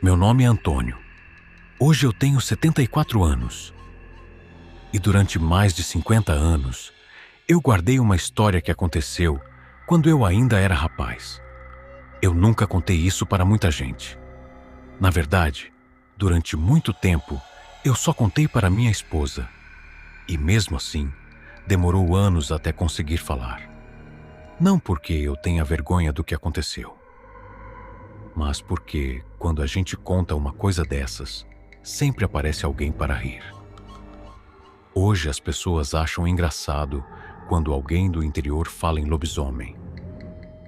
Meu nome é Antônio. Hoje eu tenho 74 anos. E durante mais de 50 anos, eu guardei uma história que aconteceu quando eu ainda era rapaz. Eu nunca contei isso para muita gente. Na verdade, durante muito tempo, eu só contei para minha esposa. E mesmo assim, demorou anos até conseguir falar. Não porque eu tenha vergonha do que aconteceu, mas porque, quando a gente conta uma coisa dessas, sempre aparece alguém para rir. Hoje as pessoas acham engraçado quando alguém do interior fala em lobisomem.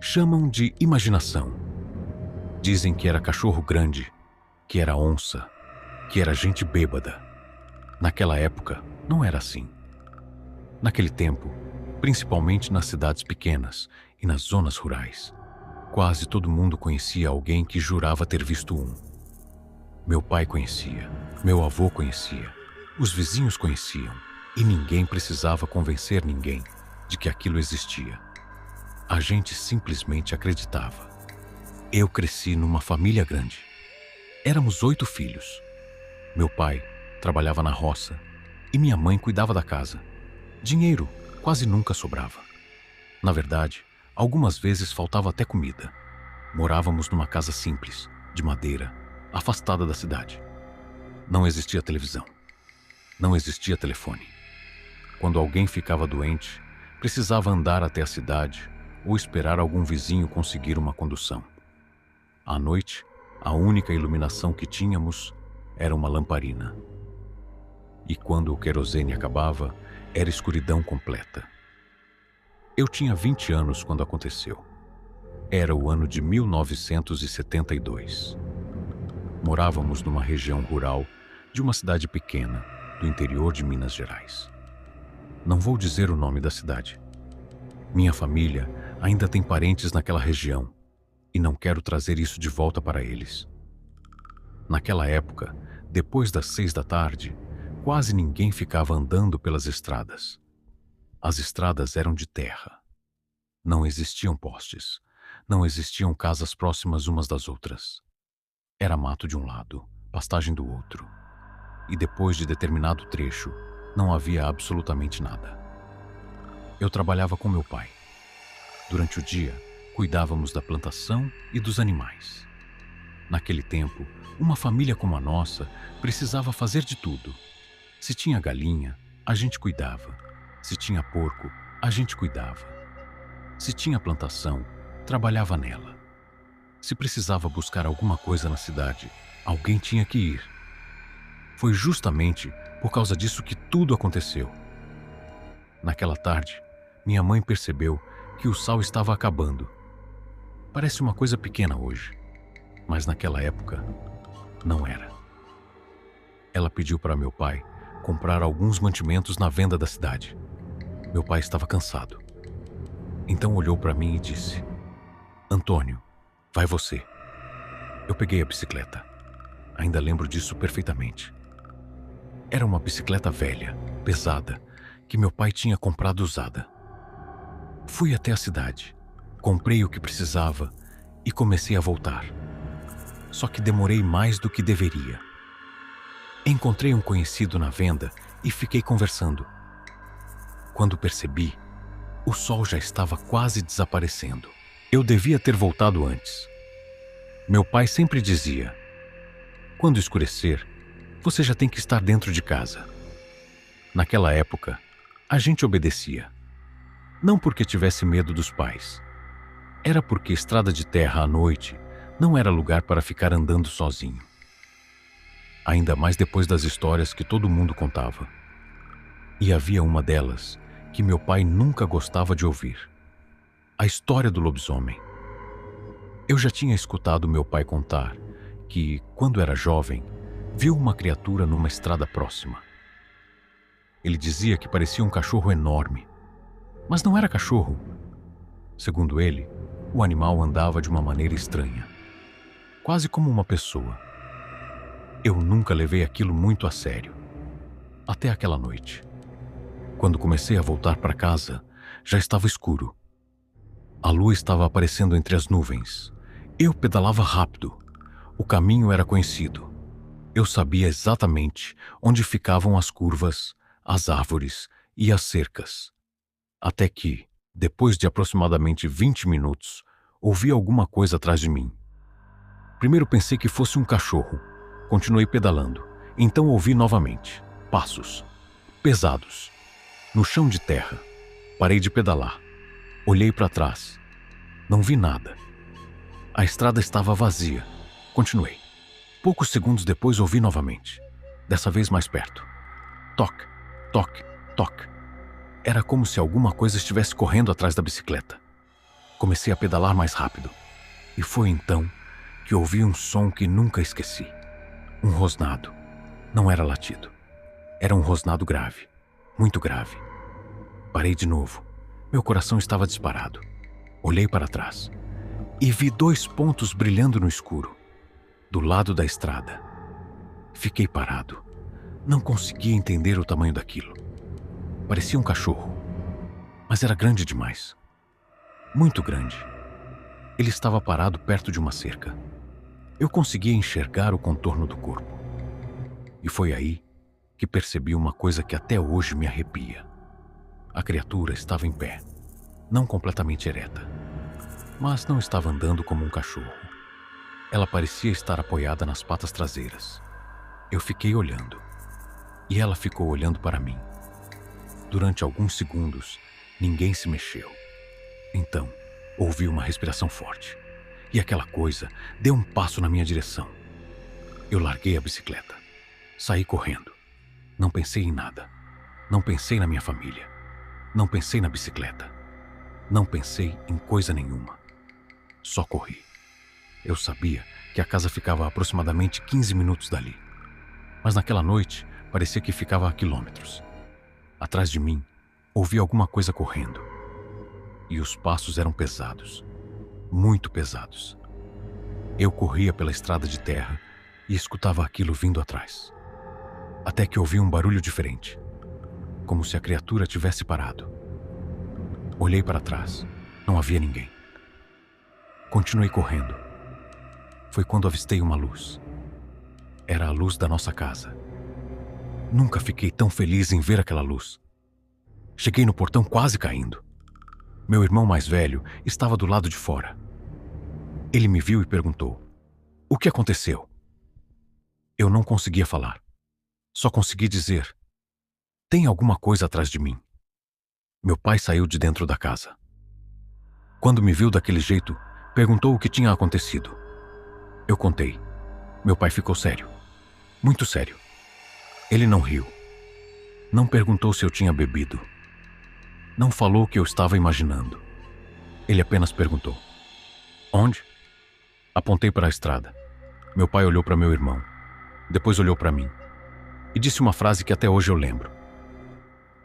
Chamam de imaginação. Dizem que era cachorro grande, que era onça, que era gente bêbada. Naquela época, não era assim. Naquele tempo, principalmente nas cidades pequenas e nas zonas rurais, quase todo mundo conhecia alguém que jurava ter visto um. Meu pai conhecia, meu avô conhecia, os vizinhos conheciam, e ninguém precisava convencer ninguém de que aquilo existia. A gente simplesmente acreditava. Eu cresci numa família grande. Éramos 8 filhos. Meu pai trabalhava na roça e minha mãe cuidava da casa. Dinheiro quase nunca sobrava. Na verdade, algumas vezes faltava até comida. Morávamos numa casa simples, de madeira, afastada da cidade. Não existia televisão. Não existia telefone. Quando alguém ficava doente, precisava andar até a cidade ou esperar algum vizinho conseguir uma condução. À noite, a única iluminação que tínhamos era uma lamparina. E quando o querosene acabava, era escuridão completa. Eu tinha 20 anos quando aconteceu. Era o ano de 1972. Morávamos numa região rural de uma cidade pequena, do interior de Minas Gerais. Não vou dizer o nome da cidade. Minha família ainda tem parentes naquela região e não quero trazer isso de volta para eles. Naquela época, depois das 6 da tarde, quase ninguém ficava andando pelas estradas. As estradas eram de terra. Não existiam postes. Não existiam casas próximas umas das outras. Era mato de um lado, pastagem do outro. E depois de determinado trecho, não havia absolutamente nada. Eu trabalhava com meu pai. Durante o dia, cuidávamos da plantação e dos animais. Naquele tempo, uma família como a nossa precisava fazer de tudo. Se tinha galinha, a gente cuidava. Se tinha porco, a gente cuidava. Se tinha plantação, trabalhava nela. Se precisava buscar alguma coisa na cidade, alguém tinha que ir. Foi justamente por causa disso que tudo aconteceu. Naquela tarde, minha mãe percebeu que o sal estava acabando. Parece uma coisa pequena hoje, mas naquela época, não era. Ela pediu para meu pai comprar alguns mantimentos na venda da cidade. Meu pai estava cansado. Então olhou para mim e disse: Antônio, vai você. Eu peguei a bicicleta. Ainda lembro disso perfeitamente. Era uma bicicleta velha, pesada, que meu pai tinha comprado usada. Fui até a cidade, comprei o que precisava e comecei a voltar. Só que demorei mais do que deveria. Encontrei um conhecido na venda e fiquei conversando. Quando percebi, o sol já estava quase desaparecendo. Eu devia ter voltado antes. Meu pai sempre dizia: quando escurecer, você já tem que estar dentro de casa. Naquela época, a gente obedecia. Não porque tivesse medo dos pais. Era porque estrada de terra à noite não era lugar para ficar andando sozinho. Ainda mais depois das histórias que todo mundo contava. E havia uma delas que meu pai nunca gostava de ouvir. A história do lobisomem. Eu já tinha escutado meu pai contar que, quando era jovem, viu uma criatura numa estrada próxima. Ele dizia que parecia um cachorro enorme, mas não era cachorro. Segundo ele, o animal andava de uma maneira estranha, quase como uma pessoa. Eu nunca levei aquilo muito a sério, até aquela noite. Quando comecei a voltar para casa, já estava escuro. A lua estava aparecendo entre as nuvens. Eu pedalava rápido. O caminho era conhecido. Eu sabia exatamente onde ficavam as curvas, as árvores e as cercas. Até que, depois de aproximadamente 20 minutos, ouvi alguma coisa atrás de mim. Primeiro pensei que fosse um cachorro. Continuei pedalando. Então ouvi novamente passos pesados no chão de terra. Parei de pedalar. Olhei para trás. Não vi nada. A estrada estava vazia. Continuei. Poucos segundos depois ouvi novamente. Dessa vez mais perto. Toque, toque, toque. Era como se alguma coisa estivesse correndo atrás da bicicleta. Comecei a pedalar mais rápido. E foi então que ouvi um som que nunca esqueci. Um rosnado. Não era latido. Era um rosnado grave. Muito grave. Parei de novo. Meu coração estava disparado. Olhei para trás e vi 2 pontos brilhando no escuro, do lado da estrada. Fiquei parado. Não conseguia entender o tamanho daquilo. Parecia um cachorro, mas era grande demais. Muito grande. Ele estava parado perto de uma cerca. Eu conseguia enxergar o contorno do corpo. E foi aí que percebi uma coisa que até hoje me arrepia. A criatura estava em pé, não completamente ereta, mas não estava andando como um cachorro. Ela parecia estar apoiada nas patas traseiras. Eu fiquei olhando, e ela ficou olhando para mim. Durante alguns segundos, ninguém se mexeu. Então, ouvi uma respiração forte, e aquela coisa deu um passo na minha direção. Eu larguei a bicicleta. Saí correndo. Não pensei em nada. Não pensei na minha família. Não pensei na bicicleta. Não pensei em coisa nenhuma. Só corri. Eu sabia que a casa ficava a aproximadamente 15 minutos dali. Mas naquela noite, parecia que ficava a quilômetros. Atrás de mim, ouvi alguma coisa correndo. E os passos eram pesados. Muito pesados. Eu corria pela estrada de terra e escutava aquilo vindo atrás. Até que ouvi um barulho diferente. Como se a criatura tivesse parado. Olhei para trás. Não havia ninguém. Continuei correndo. Foi quando avistei uma luz. Era a luz da nossa casa. Nunca fiquei tão feliz em ver aquela luz. Cheguei no portão quase caindo. Meu irmão mais velho estava do lado de fora. Ele me viu e perguntou: "O que aconteceu?" Eu não conseguia falar. Só consegui dizer: "Tem alguma coisa atrás de mim." Meu pai saiu de dentro da casa. Quando me viu daquele jeito, perguntou o que tinha acontecido. Eu contei. Meu pai ficou sério. Muito sério. Ele não riu. Não perguntou se eu tinha bebido. Não falou o que eu estava imaginando. Ele apenas perguntou: "Onde?" Apontei para a estrada. Meu pai olhou para meu irmão. Depois olhou para mim. E disse uma frase que até hoje eu lembro.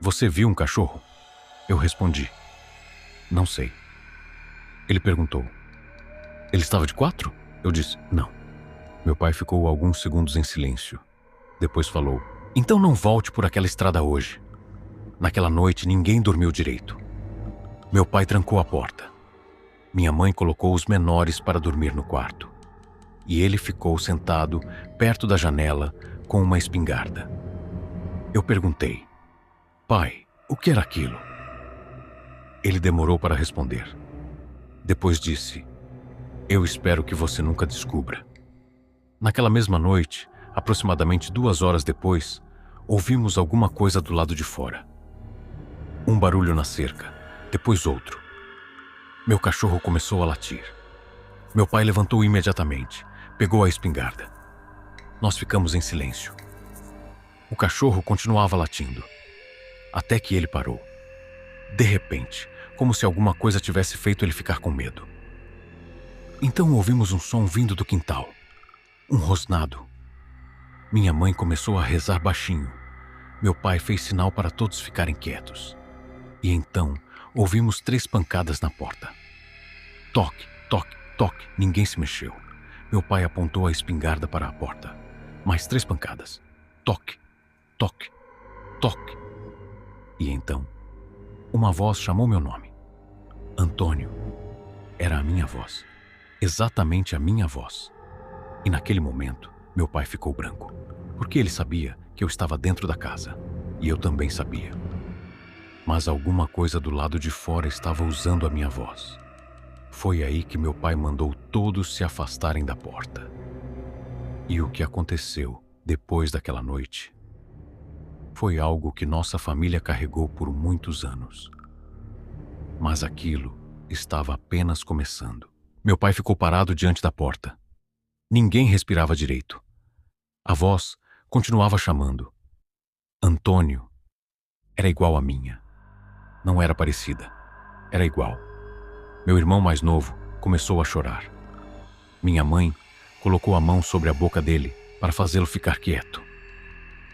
"Você viu um cachorro?" Eu respondi: "Não sei." Ele perguntou: "Ele estava de 4?" Eu disse: "Não." Meu pai ficou alguns segundos em silêncio. Depois falou: "Então não volte por aquela estrada hoje." Naquela noite ninguém dormiu direito. Meu pai trancou a porta. Minha mãe colocou os menores para dormir no quarto. E ele ficou sentado perto da janela com uma espingarda. Eu perguntei: "Pai, o que era aquilo?" Ele demorou para responder. Depois disse: "Eu espero que você nunca descubra." Naquela mesma noite, aproximadamente 2 horas depois, ouvimos alguma coisa do lado de fora. Um barulho na cerca, depois outro. Meu cachorro começou a latir. Meu pai levantou imediatamente, pegou a espingarda. Nós ficamos em silêncio. O cachorro continuava latindo, até que ele parou. De repente, como se alguma coisa tivesse feito ele ficar com medo. Então ouvimos um som vindo do quintal. Um rosnado. Minha mãe começou a rezar baixinho. Meu pai fez sinal para todos ficarem quietos. E então ouvimos 3 pancadas na porta. Toque, toque, toque. Ninguém se mexeu. Meu pai apontou a espingarda para a porta. Mais 3 pancadas. Toque, toque, toque. E então, uma voz chamou meu nome. Antônio. Era a minha voz. Exatamente a minha voz. E naquele momento, meu pai ficou branco, porque ele sabia que eu estava dentro da casa, e eu também sabia. Mas alguma coisa do lado de fora estava usando a minha voz. Foi aí que meu pai mandou todos se afastarem da porta. E o que aconteceu depois daquela noite foi algo que nossa família carregou por muitos anos. Mas aquilo estava apenas começando. Meu pai ficou parado diante da porta. Ninguém respirava direito. A voz continuava chamando. Antônio. Era igual à minha. Não era parecida. Era igual. Meu irmão mais novo começou a chorar. Minha mãe colocou a mão sobre a boca dele para fazê-lo ficar quieto.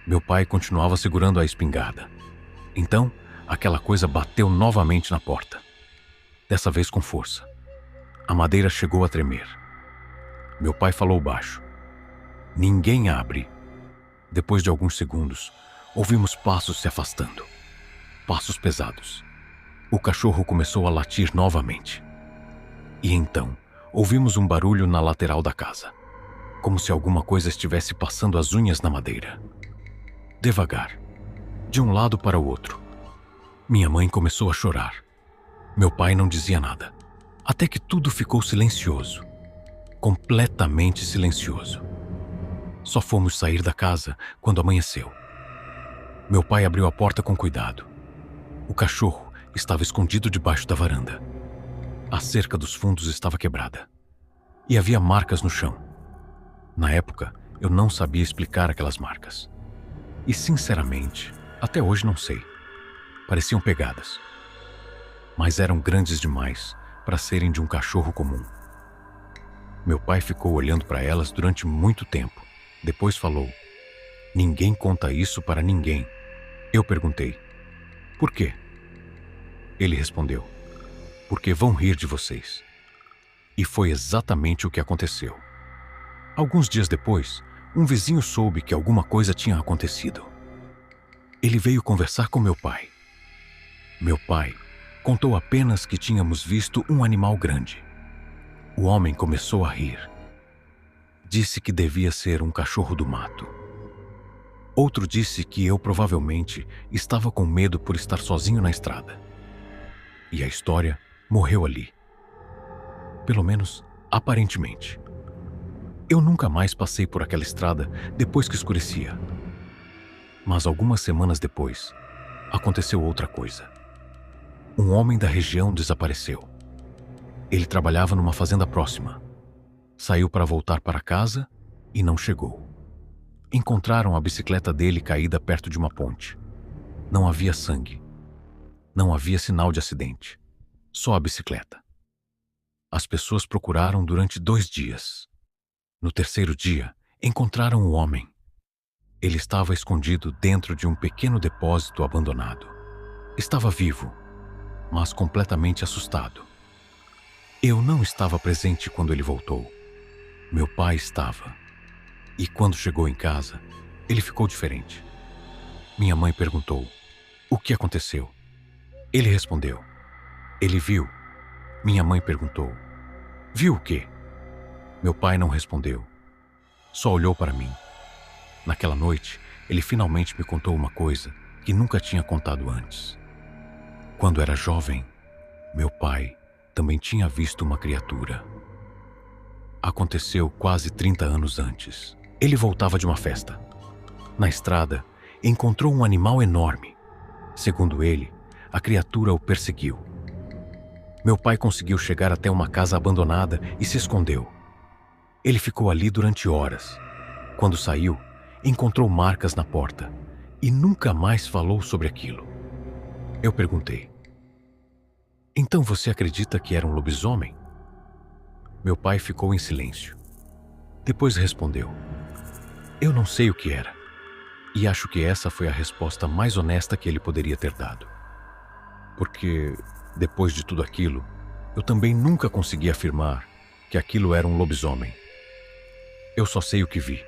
Meu pai continuava segurando a espingarda. Então, aquela coisa bateu novamente na porta. Dessa vez com força. A madeira chegou a tremer. Meu pai falou baixo. Ninguém abre. Depois de alguns segundos, ouvimos passos se afastando. Passos pesados. O cachorro começou a latir novamente. E então, ouvimos um barulho na lateral da casa, como se alguma coisa estivesse passando as unhas na madeira. Devagar, de um lado para o outro. Minha mãe começou a chorar. Meu pai não dizia nada, até que tudo ficou silencioso. Completamente silencioso. Só fomos sair da casa quando amanheceu. Meu pai abriu a porta com cuidado. O cachorro estava escondido debaixo da varanda. A cerca dos fundos estava quebrada. E havia marcas no chão. Na época, eu não sabia explicar aquelas marcas. E, sinceramente, até hoje não sei. Pareciam pegadas. Mas eram grandes demais para serem de um cachorro comum. Meu pai ficou olhando para elas durante muito tempo. Depois falou: "Ninguém conta isso para ninguém." Eu perguntei: "Por quê?" Ele respondeu: "Porque vão rir de vocês." E foi exatamente o que aconteceu. Alguns dias depois, um vizinho soube que alguma coisa tinha acontecido. Ele veio conversar com meu pai. Meu pai contou apenas que tínhamos visto um animal grande. O homem começou a rir. Disse que devia ser um cachorro do mato. Outro disse que eu provavelmente estava com medo por estar sozinho na estrada. E a história morreu ali. Pelo menos, aparentemente. Eu nunca mais passei por aquela estrada depois que escurecia. Mas algumas semanas depois, aconteceu outra coisa. Um homem da região desapareceu. Ele trabalhava numa fazenda próxima. Saiu para voltar para casa e não chegou. Encontraram a bicicleta dele caída perto de uma ponte. Não havia sangue. Não havia sinal de acidente. Só a bicicleta. As pessoas procuraram durante 2 dias. No terceiro dia, encontraram o homem. Ele estava escondido dentro de um pequeno depósito abandonado. Estava vivo, mas completamente assustado. Eu não estava presente quando ele voltou. Meu pai estava. E quando chegou em casa, ele ficou diferente. Minha mãe perguntou: "O que aconteceu?" Ele respondeu: "Ele viu." Minha mãe perguntou: "Viu o quê?" Meu pai não respondeu. Só olhou para mim. Naquela noite, ele finalmente me contou uma coisa que nunca tinha contado antes. Quando era jovem, meu pai também tinha visto uma criatura. Aconteceu quase 30 anos antes. Ele voltava de uma festa. Na estrada, encontrou um animal enorme. Segundo ele, a criatura o perseguiu. Meu pai conseguiu chegar até uma casa abandonada e se escondeu. Ele ficou ali durante horas. Quando saiu, encontrou marcas na porta e nunca mais falou sobre aquilo. Eu perguntei: "Então você acredita que era um lobisomem?" Meu pai ficou em silêncio. Depois respondeu: "Eu não sei o que era." E acho que essa foi a resposta mais honesta que ele poderia ter dado. Porque, depois de tudo aquilo, eu também nunca consegui afirmar que aquilo era um lobisomem. Eu só sei o que vi.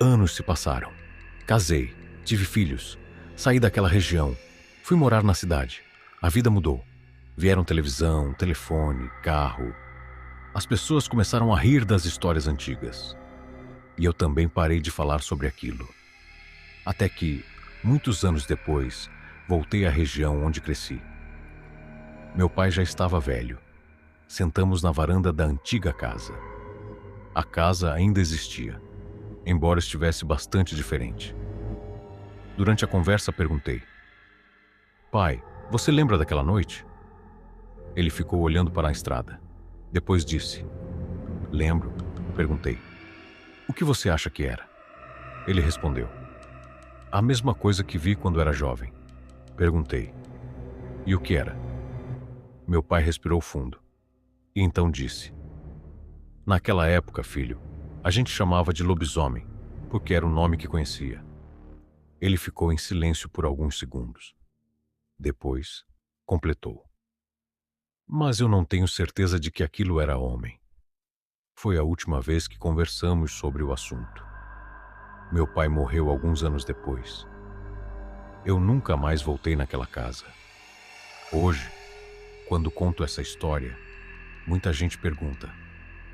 Anos se passaram. Casei, tive filhos, saí daquela região, fui morar na cidade. A vida mudou. Vieram televisão, telefone, carro. As pessoas começaram a rir das histórias antigas. E eu também parei de falar sobre aquilo. Até que, muitos anos depois, voltei à região onde cresci. Meu pai já estava velho. Sentamos na varanda da antiga casa. A casa ainda existia, embora estivesse bastante diferente. Durante a conversa perguntei: Pai, você lembra daquela noite? Ele ficou olhando para a estrada. Depois disse: Lembro. Perguntei: O que você acha que era? Ele respondeu: A mesma coisa que vi quando era jovem. Perguntei: E o que era? Meu pai respirou fundo e então disse: Naquela época, filho, a gente chamava de lobisomem, porque era o nome que conhecia. Ele ficou em silêncio por alguns segundos. Depois, completou: Mas eu não tenho certeza de que aquilo era homem. Foi a última vez que conversamos sobre o assunto. Meu pai morreu alguns anos depois. Eu nunca mais voltei naquela casa. Hoje, quando conto essa história, muita gente pergunta: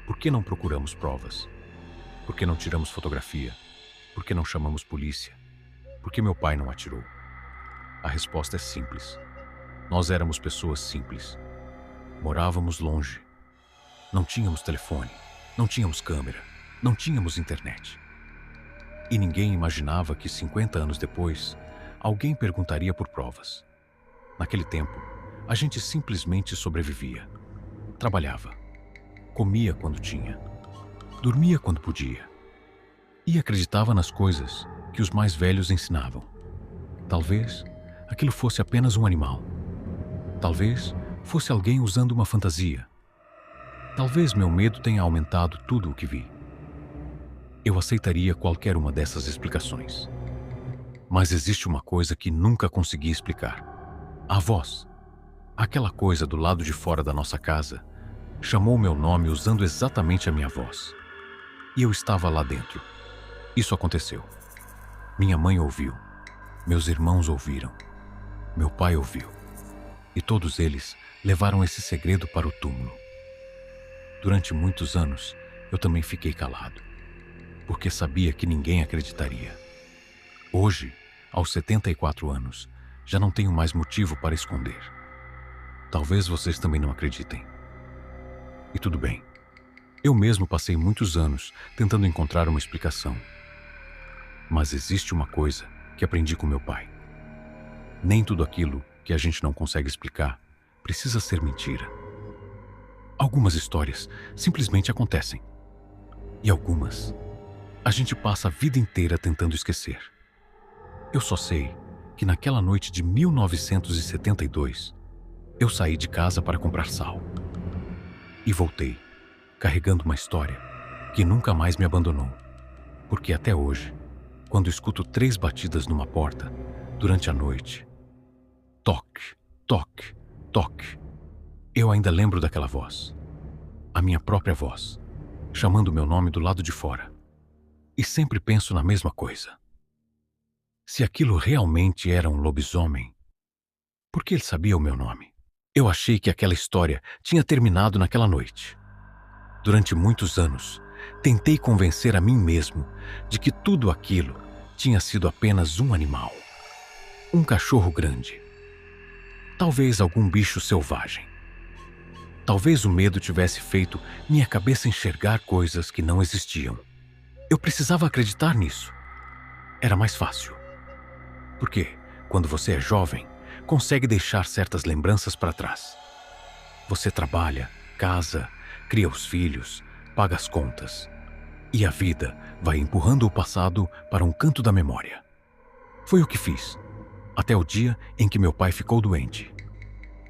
por que não procuramos provas? Por que não tiramos fotografia? Por que não chamamos polícia? Por que meu pai não atirou? A resposta é simples. Nós éramos pessoas simples. Morávamos longe. Não tínhamos telefone, não tínhamos câmera, não tínhamos internet. E ninguém imaginava que 50 anos depois, alguém perguntaria por provas. Naquele tempo, a gente simplesmente sobrevivia. Trabalhava. Comia quando tinha. Dormia quando podia. E acreditava nas coisas que os mais velhos ensinavam. Talvez aquilo fosse apenas um animal. Talvez fosse alguém usando uma fantasia. Talvez meu medo tenha aumentado tudo o que vi. Eu aceitaria qualquer uma dessas explicações. Mas existe uma coisa que nunca consegui explicar. A voz. Aquela coisa do lado de fora da nossa casa chamou meu nome usando exatamente a minha voz. E eu estava lá dentro. Isso aconteceu. Minha mãe ouviu. Meus irmãos ouviram. Meu pai ouviu. E todos eles levaram esse segredo para o túmulo. Durante muitos anos, eu também fiquei calado, porque sabia que ninguém acreditaria. Hoje, aos 74 anos, já não tenho mais motivo para esconder. Talvez vocês também não acreditem. E tudo bem. Eu mesmo passei muitos anos tentando encontrar uma explicação. Mas existe uma coisa que aprendi com meu pai. Nem tudo aquilo que a gente não consegue explicar precisa ser mentira. Algumas histórias simplesmente acontecem. E algumas, a gente passa a vida inteira tentando esquecer. Eu só sei que naquela noite de 1972, eu saí de casa para comprar sal. E voltei, carregando uma história que nunca mais me abandonou. Porque até hoje, quando escuto 3 batidas numa porta, durante a noite, toque, toque, toque, eu ainda lembro daquela voz. A minha própria voz, chamando meu nome do lado de fora. E sempre penso na mesma coisa. Se aquilo realmente era um lobisomem, por que ele sabia o meu nome? Eu achei que aquela história tinha terminado naquela noite. Durante muitos anos, tentei convencer a mim mesmo de que tudo aquilo tinha sido apenas um animal. Um cachorro grande. Talvez algum bicho selvagem. Talvez o medo tivesse feito minha cabeça enxergar coisas que não existiam. Eu precisava acreditar nisso. Era mais fácil. Porque, quando você é jovem, consegue deixar certas lembranças para trás. Você trabalha, casa, cria os filhos, paga as contas. E a vida vai empurrando o passado para um canto da memória. Foi o que fiz, até o dia em que meu pai ficou doente.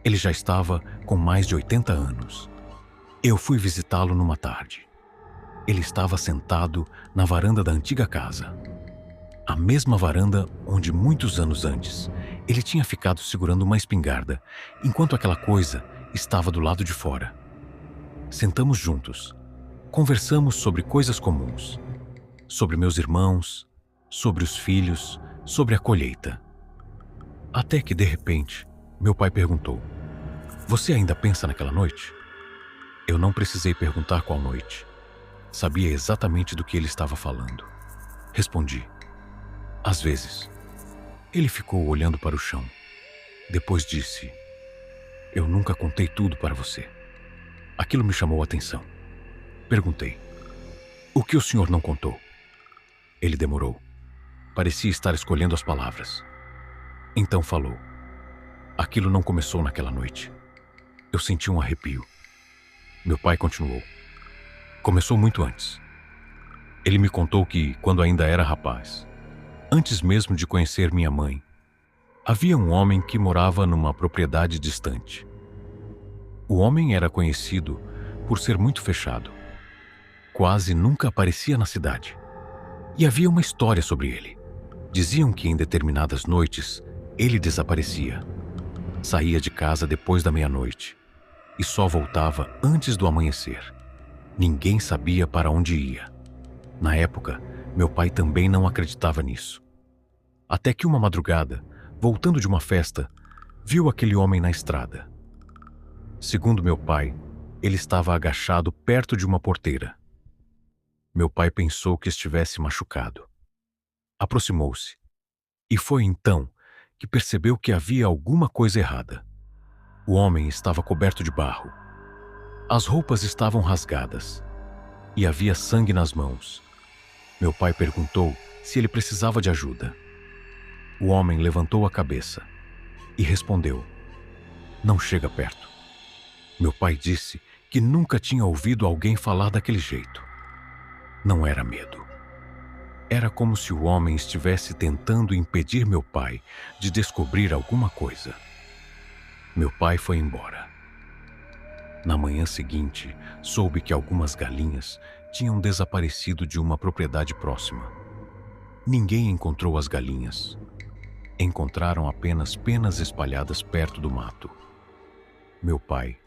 Ele já estava com mais de 80 anos. Eu fui visitá-lo numa tarde. Ele estava sentado na varanda da antiga casa. A mesma varanda onde muitos anos antes ele tinha ficado segurando uma espingarda enquanto aquela coisa estava do lado de fora. Sentamos juntos. Conversamos sobre coisas comuns. Sobre meus irmãos, sobre os filhos, sobre a colheita. Até que, de repente, meu pai perguntou: Você ainda pensa naquela noite? Eu não precisei perguntar qual noite. Sabia exatamente do que ele estava falando. Respondi: às vezes. Ele ficou olhando para o chão. Depois disse: eu nunca contei tudo para você. Aquilo me chamou a atenção. Perguntei: o que o senhor não contou? Ele demorou. Parecia estar escolhendo as palavras. Então falou: aquilo não começou naquela noite. Eu senti um arrepio. Meu pai continuou: começou muito antes. Ele me contou que, quando ainda era rapaz, antes mesmo de conhecer minha mãe, havia um homem que morava numa propriedade distante. O homem era conhecido por ser muito fechado. Quase nunca aparecia na cidade. E havia uma história sobre ele. Diziam que em determinadas noites ele desaparecia. Saía de casa depois da meia-noite e só voltava antes do amanhecer. Ninguém sabia para onde ia. Na época, meu pai também não acreditava nisso. Até que uma madrugada, voltando de uma festa, viu aquele homem na estrada. Segundo meu pai, ele estava agachado perto de uma porteira. Meu pai pensou que estivesse machucado. Aproximou-se. E foi então que percebeu que havia alguma coisa errada. O homem estava coberto de barro. As roupas estavam rasgadas. E havia sangue nas mãos. Meu pai perguntou se ele precisava de ajuda. O homem levantou a cabeça e respondeu: não chega perto. Meu pai disse que nunca tinha ouvido alguém falar daquele jeito. Não era medo. Era como se o homem estivesse tentando impedir meu pai de descobrir alguma coisa. Meu pai foi embora. Na manhã seguinte, soube que algumas galinhas tinham desaparecido de uma propriedade próxima. Ninguém encontrou as galinhas. Encontraram apenas penas espalhadas perto do mato. Meu pai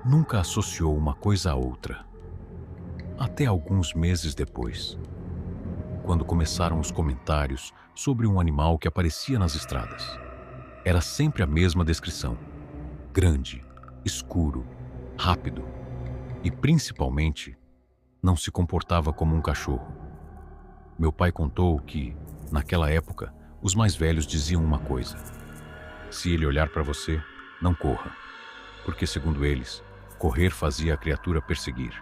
nunca associou uma coisa a outra. Até alguns meses depois, quando começaram os comentários sobre um animal que aparecia nas estradas. Era sempre a mesma descrição: grande, escuro, rápido e, principalmente, não se comportava como um cachorro. Meu pai contou que, naquela época, os mais velhos diziam uma coisa: se ele olhar para você, não corra, porque, segundo eles, correr fazia a criatura perseguir.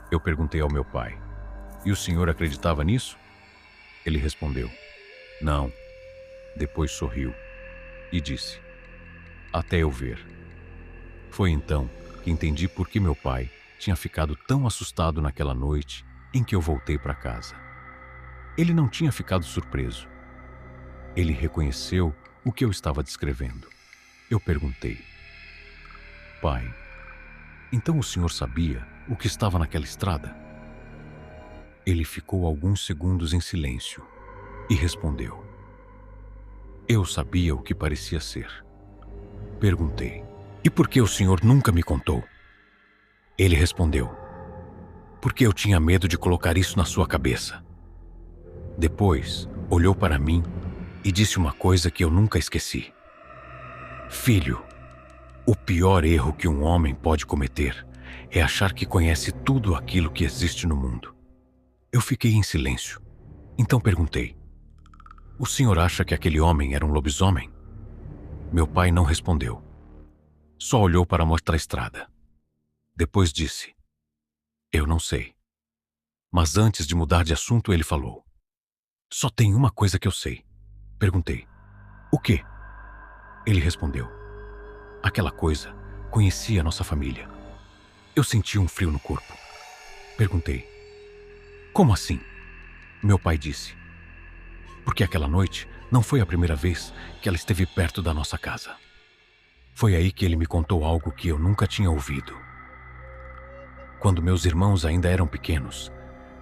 Eu perguntei ao meu pai: e o senhor acreditava nisso? Ele respondeu: não. Depois sorriu e disse: até eu ver. Foi então que entendi por que meu pai tinha ficado tão assustado naquela noite em que eu voltei para casa. Ele não tinha ficado surpreso. Ele reconheceu o que eu estava descrevendo. Eu perguntei: pai, então o senhor sabia o que estava naquela estrada? Ele ficou alguns segundos em silêncio e respondeu: eu sabia o que parecia ser. Perguntei: e por que o senhor nunca me contou? Ele respondeu: porque eu tinha medo de colocar isso na sua cabeça. Depois, olhou para mim e disse uma coisa que eu nunca esqueci: filho, o pior erro que um homem pode cometer é achar que conhece tudo aquilo que existe no mundo. Eu fiquei em silêncio. Então perguntei: o senhor acha que aquele homem era um lobisomem? Meu pai não respondeu. Só olhou para a mostra-estrada. Depois disse: eu não sei. Mas antes de mudar de assunto, ele falou: só tem uma coisa que eu sei. Perguntei: o quê? Ele respondeu: aquela coisa conhecia nossa família. Eu senti um frio no corpo. Perguntei: como assim? Meu pai disse: porque aquela noite não foi a primeira vez que ela esteve perto da nossa casa. Foi aí que ele me contou algo que eu nunca tinha ouvido. Quando meus irmãos ainda eram pequenos,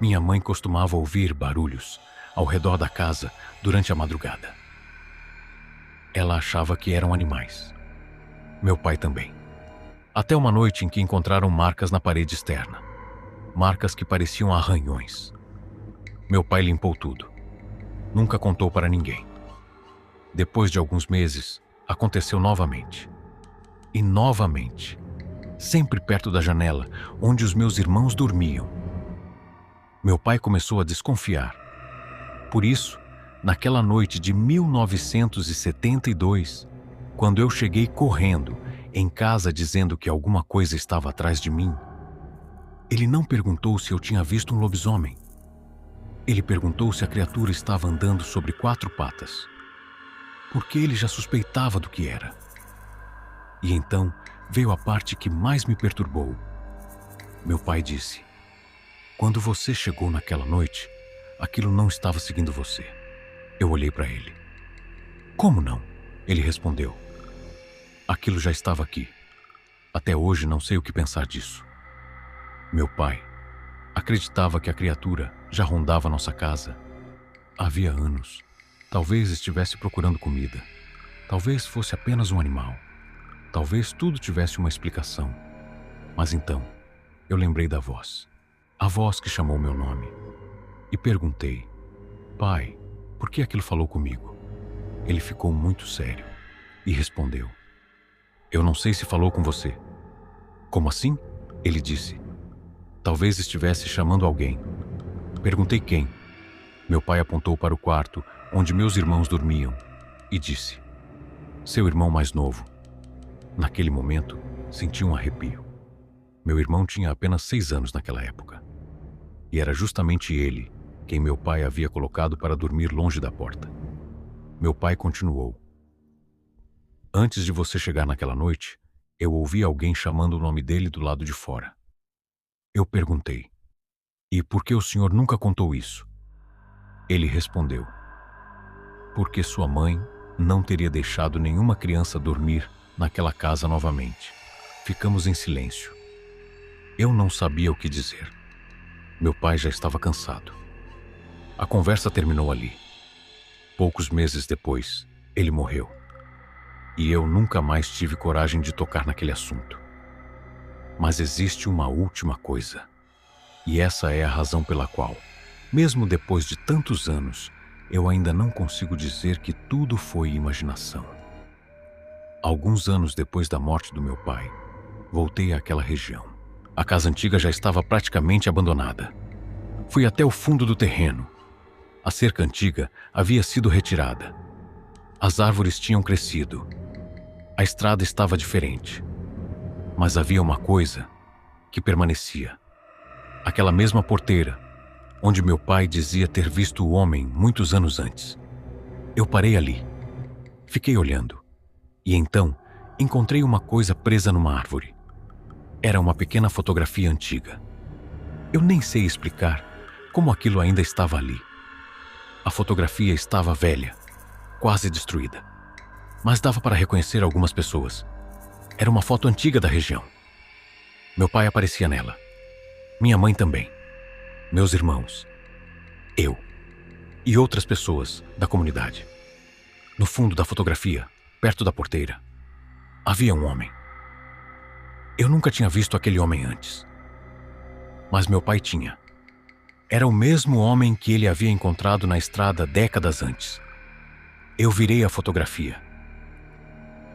minha mãe costumava ouvir barulhos ao redor da casa durante a madrugada. Ela achava que eram animais. Meu pai também. Até uma noite em que encontraram marcas na parede externa. Marcas que pareciam arranhões. Meu pai limpou tudo. Nunca contou para ninguém. Depois de alguns meses, aconteceu novamente. E novamente. sempre perto da janela, onde os meus irmãos dormiam. Meu pai começou a desconfiar. Por isso, naquela noite de 1972, quando eu cheguei correndo em casa dizendo que alguma coisa estava atrás de mim, ele não perguntou se eu tinha visto um lobisomem. Ele perguntou se a criatura estava andando sobre 4 patas, porque ele já suspeitava do que era. E então veio a parte que mais me perturbou. Meu pai disse: "Quando você chegou naquela noite, aquilo não estava seguindo você." Eu olhei para ele. "Como não?" Ele respondeu. "Aquilo já estava aqui. Até hoje não sei o que pensar disso." Meu pai acreditava que a criatura já rondava nossa casa havia anos. Talvez estivesse procurando comida. Talvez fosse apenas um animal. Talvez tudo tivesse uma explicação. Mas então, eu lembrei da voz. A voz que chamou meu nome. E perguntei: "Pai, por que aquilo falou comigo?" Ele ficou muito sério e respondeu: "Eu não sei se falou com você." "Como assim?" Ele disse. "Talvez estivesse chamando alguém." Perguntei quem. Meu pai apontou para o quarto onde meus irmãos dormiam e disse: "Seu irmão mais novo." Naquele momento, senti um arrepio. Meu irmão tinha apenas 6 anos naquela época. E era justamente ele quem meu pai havia colocado para dormir longe da porta. Meu pai continuou: "Antes de você chegar naquela noite, eu ouvi alguém chamando o nome dele do lado de fora." Eu perguntei: "E por que o senhor nunca contou isso?" Ele respondeu: "Porque sua mãe não teria deixado nenhuma criança dormir naquela casa novamente." Ficamos em silêncio. Eu não sabia o que dizer. Meu pai já estava cansado. A conversa terminou ali. Poucos meses depois, ele morreu. E eu nunca mais tive coragem de tocar naquele assunto. Mas existe uma última coisa. E essa é a razão pela qual, mesmo depois de tantos anos, eu ainda não consigo dizer que tudo foi imaginação. Alguns anos depois da morte do meu pai, voltei àquela região. A casa antiga já estava praticamente abandonada. Fui até o fundo do terreno. A cerca antiga havia sido retirada. As árvores tinham crescido. A estrada estava diferente. Mas havia uma coisa que permanecia. Aquela mesma porteira, onde meu pai dizia ter visto o homem muitos anos antes. Eu parei ali. Fiquei olhando. E então, encontrei uma coisa presa numa árvore. Era uma pequena fotografia antiga. Eu nem sei explicar como aquilo ainda estava ali. A fotografia estava velha, quase destruída. Mas dava para reconhecer algumas pessoas. Era uma foto antiga da região. Meu pai aparecia nela. Minha mãe também. Meus irmãos. Eu. E outras pessoas da comunidade. No fundo da fotografia, perto da porteira, havia um homem. Eu nunca tinha visto aquele homem antes. Mas meu pai tinha. Era o mesmo homem que ele havia encontrado na estrada décadas antes. Eu virei a fotografia.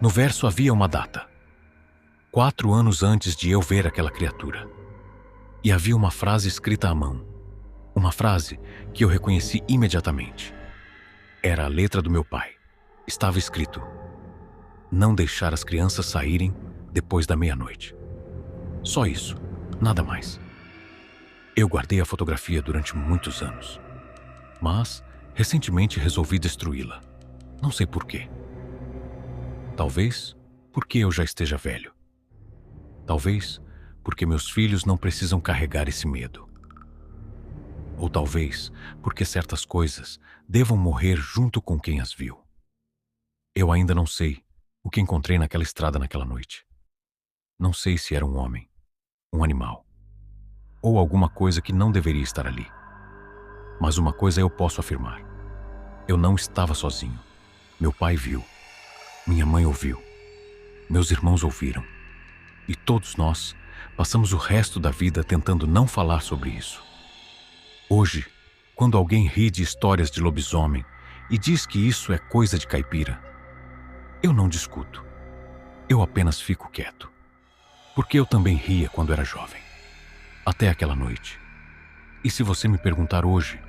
No verso havia uma data. 4 anos antes de eu ver aquela criatura. E havia uma frase escrita à mão. Uma frase que eu reconheci imediatamente. Era a letra do meu pai. Estava escrito: "Não deixar as crianças saírem depois da meia-noite." Só isso, nada mais. Eu guardei a fotografia durante muitos anos. Mas, recentemente resolvi destruí-la. Não sei por quê. Talvez porque eu já esteja velho. Talvez porque meus filhos não precisam carregar esse medo. Ou talvez porque certas coisas devam morrer junto com quem as viu. Eu ainda não sei o que encontrei naquela estrada naquela noite. Não sei se era um homem, um animal, ou alguma coisa que não deveria estar ali. Mas uma coisa eu posso afirmar. Eu não estava sozinho. Meu pai viu. Minha mãe ouviu. Meus irmãos ouviram. E todos nós passamos o resto da vida tentando não falar sobre isso. Hoje, quando alguém ri de histórias de lobisomem e diz que isso é coisa de caipira, eu não discuto. Eu apenas fico quieto. Porque eu também ria quando era jovem. Até aquela noite. E se você me perguntar hoje,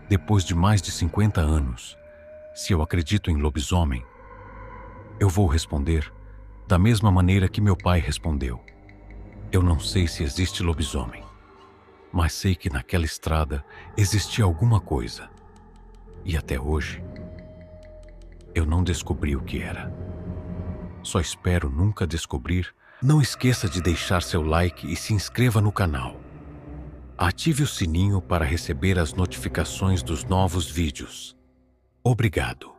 depois de mais de 50 anos, se eu acredito em lobisomem, eu vou responder da mesma maneira que meu pai respondeu. Eu não sei se existe lobisomem, mas sei que naquela estrada existia alguma coisa. E até hoje, eu não descobri o que era. Só espero nunca descobrir. Não esqueça de deixar seu like e se inscreva no canal. Ative o sininho para receber as notificações dos novos vídeos. Obrigado.